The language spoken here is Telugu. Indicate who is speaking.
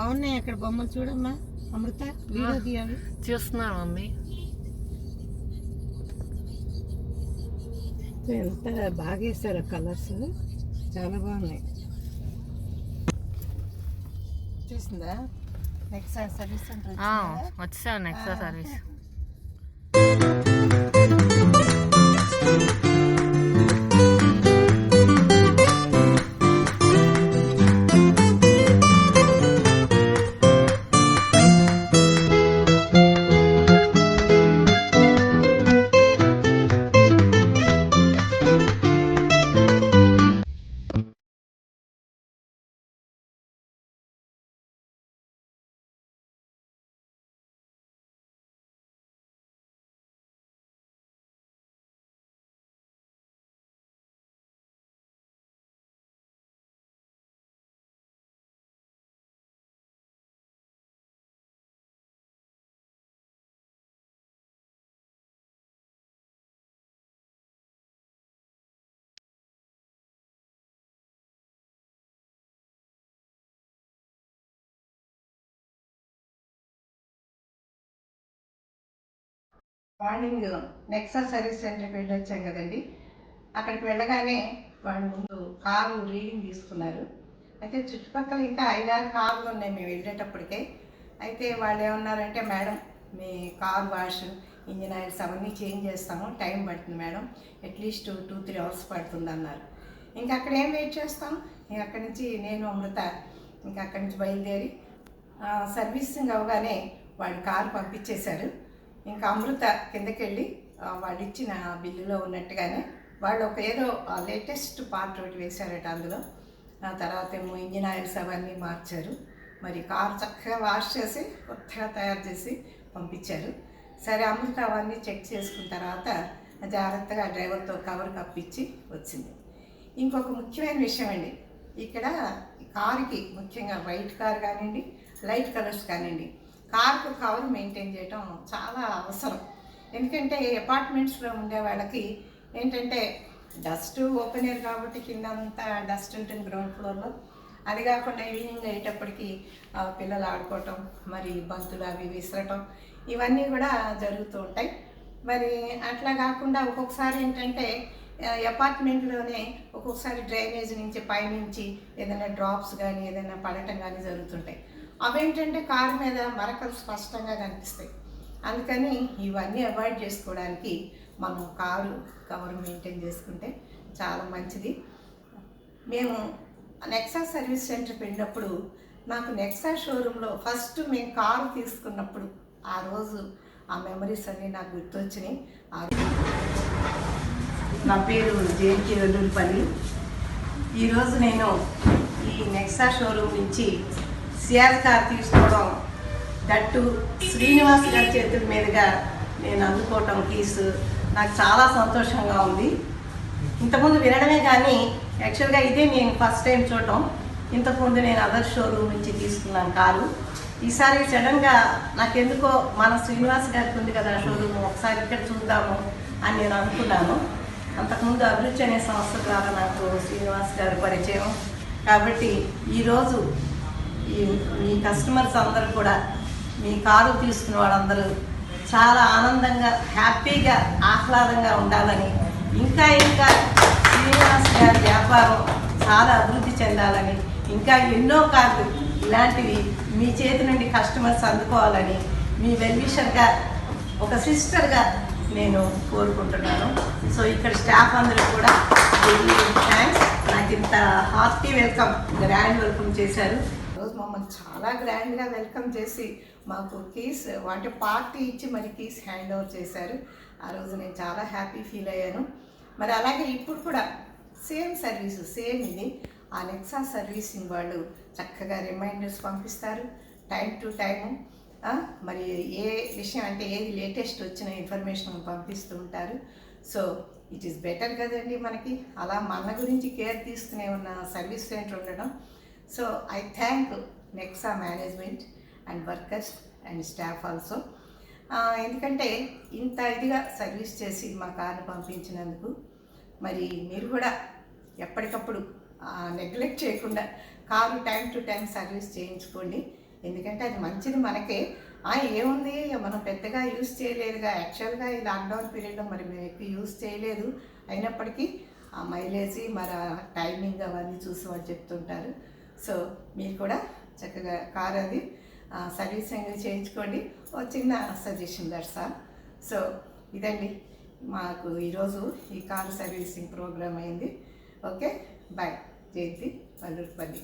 Speaker 1: బాగున్నాయి అక్కడ బొమ్మలు చూడమ్మా. అమృత వీడియో తీయాలి.
Speaker 2: చూస్తున్నాను మమ్మీ.
Speaker 1: ఎంత బాగా వేస్తారు కలర్స్, చాలా బాగున్నాయి. చూసిందా నెక్సా సర్వీస్ సెంటర్
Speaker 2: వచ్చాను. Nexa service
Speaker 1: morning Nexa service సెంటర్కి వెళ్ళి వచ్చాం కదండి. అక్కడికి వెళ్ళగానే వాళ్ళు ముందు కారు రీడింగ్ తీసుకున్నారు. అయితే చుట్టుపక్కల ఇంకా 5-6 కార్లు ఉన్నాయి మేము వెళ్ళేటప్పటికే. అయితే వాళ్ళు ఏమన్నారంటే, మేడం మీ కార్ వాష్, ఇంజిన్ ఆయిల్స్ అవన్నీ చేంజ్ చేస్తాము, టైం పడుతుంది మేడం, అట్లీస్ట్ 2-3 అవర్స్ పడుతుంది అన్నారు. ఇంకా అక్కడ ఏం వెయిట్ చేస్తాం. ఇంక అక్కడి నుంచి నేను అమృత ఇంకా అక్కడి నుంచి బయలుదేరి సర్వీసింగ్ అవగానే వాళ్ళు కారు పంపించేశారు. ఇంకా అమృత కిందకి వెళ్ళి వాళ్ళు ఇచ్చిన బిల్లులో ఉన్నట్టుగానే వాళ్ళు ఒక ఏదో లేటెస్ట్ పార్ట్ ఒకటి వేశారట అందులో. ఆ తర్వాత ఏమో ఇంజిన్ ఆయిల్స్ అవన్నీ మార్చారు. మరి కారు చక్కగా వాష్ చేసి కొత్తగా తయారు చేసి పంపించారు. సరే అమృత అవన్నీ చెక్ చేసుకున్న తర్వాత జాగ్రత్తగా డ్రైవర్తో కవర్ కప్పించి వచ్చింది. ఇంకొక ముఖ్యమైన విషయం అండి, ఇక్కడ కారుకి ముఖ్యంగా వైట్ కార్ కానివ్వండి, లైట్ కలర్స్ కానివ్వండి, కార్కు కవర్ మెయింటైన్ చేయడం చాలా అవసరం. ఎందుకంటే అపార్ట్మెంట్స్లో ఉండే వాళ్ళకి ఏంటంటే డస్ట్ ఓపెన్ ఎయిర్ కాబట్టి కింద అంతా డస్ట్ ఉంటుంది గ్రౌండ్ ఫ్లోర్లో. అది కాకుండా ఈవినింగ్ అయ్యేటప్పటికి పిల్లలు ఆడుకోవటం, మరి బంతులు అవి విసరటం ఇవన్నీ కూడా జరుగుతూ ఉంటాయి. మరి అట్లా కాకుండా ఒక్కొక్కసారి ఏంటంటే అపార్ట్మెంట్లోనే ఒక్కొక్కసారి డ్రైనేజ్ నుంచి పైనుంచి ఏదైనా డ్రాప్స్ కానీ ఏదైనా పడటం కానీ జరుగుతుంటాయి. అవేంటంటే కారు మీద మరకలు స్పష్టంగా కనిపిస్తాయి. అందుకని ఇవన్నీ అవాయిడ్ చేసుకోవడానికి మనం కారు కవర్ మెయింటైన్ చేసుకుంటే చాలా మంచిది. మేము నెక్సా సర్వీస్ సెంటర్కి వెళ్ళినప్పుడు నాకు నెక్సా షోరూంలో ఫస్ట్ మేము కారు తీసుకున్నప్పుడు ఆ రోజు ఆ మెమరీస్ అన్నీ నాకు గుర్తొచ్చినాయి. నా పేరు జేకే వెల్లుల్లిపల్లి. ఈరోజు నేను ఈ నెక్సా షోరూమ్ నుంచి సియాజ్ కార్ తీసుకోవడం, దట్టు శ్రీనివాస్ గారి చేతుల మీదుగా నేను అందుకోవటం కీస్ నాకు చాలా సంతోషంగా ఉంది. ఇంతకుముందు వినడమే కానీ యాక్చువల్గా ఇదే నేను ఫస్ట్ టైం చూడటం. ఇంతకుముందు నేను అదర్ షోరూమ్ నుంచి తీసుకున్నాను కారు. ఈసారి సడన్గా నాకెందుకో మన శ్రీనివాస్ గారికి ఉంది కదా షోరూమ్, ఒకసారి ఇక్కడ చూద్దాము అని నేను అనుకున్నాను. అంతకుముందు అభిరుచి అనే సంస్థ ద్వారా నాకు శ్రీనివాస్ గారి పరిచయం కాబట్టి ఈరోజు మీ కస్టమర్స్ అందరూ కూడా మీ కారు తీసుకున్న వాళ్ళందరూ చాలా ఆనందంగా, హ్యాపీగా, ఆహ్లాదంగా ఉండాలని, ఇంకా ఇంకా శ్రీనివాస్ గారి వ్యాపారం చాలా అభివృద్ధి చెందాలని, ఇంకా ఎన్నో కార్లు ఇలాంటివి మీ చేతి నుండి కస్టమర్స్ అందుకోవాలని మీ వెల్విషర్గా, ఒక సిస్టర్గా నేను కోరుకుంటున్నాను. సో ఇక్కడ స్టాఫ్ అందరూ కూడా వెరీ థ్యాంక్స్. నాకు ఇంత హార్టీ వెల్కమ్, గ్రాండ్ వెల్కమ్ చేశారు. రోజు మమ్మల్ని చాలా గ్రాండ్గా వెల్కమ్ చేసి మాకు కీస్ అంటే పార్టీ ఇచ్చి మరి కీస్ హ్యాండ్ ఓవర్ చేశారు. ఆ రోజు నేను చాలా హ్యాపీ ఫీల్ అయ్యాను. మరి అలాగే ఇప్పుడు కూడా సేమ్ సర్వీసు, సేమ్ ఇది ఆ నెక్సా సర్వీసింగ్ వాళ్ళు చక్కగా రిమైండర్స్ పంపిస్తారు టైం టు టైము. మరి ఏ విషయం అంటే ఏది లేటెస్ట్ వచ్చిన ఇన్ఫర్మేషన్ పంపిస్తూ ఉంటారు. సో ఇట్ ఈస్ బెటర్ కదండి మనకి అలా మన గురించి కేర్ తీసుకునే ఉన్న సర్వీస్ సెంటర్ ఉండడం. So I thank Nexa management and workers and staff also. ఎందుకంటే ఇంత ఇదిగా సర్వీస్ చేసి మా కార్ని పంపించినందుకు. మరి మీరు కూడా ఎప్పటికప్పుడు నెగ్లెక్ట్ చేయకుండా car time to time service చేయించుకోండి. ఎందుకంటే అది మంచిది మనకే. ఏముంది మనం పెద్దగా యూస్ చేయలేదుగా, యాక్చువల్గా ఈ లాక్డౌన్ పీరియడ్లో మరి మేము ఎక్కువ యూస్ చేయలేదు, అయినప్పటికీ ఆ మైలేజీ మరి టైమింగ్ అవన్నీ చూసి వాళ్ళు చెప్తుంటారు. సో మీరు కూడా చక్కగా కార్ అది సర్వీసింగ్ చేయించుకోండి. ఓ చిన్న సజెషన్ దట్స్ ఆల్. సో ఇదండి మాకు ఈరోజు ఈ కార్ సర్వీసింగ్ ప్రోగ్రామ్ అయింది. Okay, bye. జయంతి, వల్లూరుపల్లి.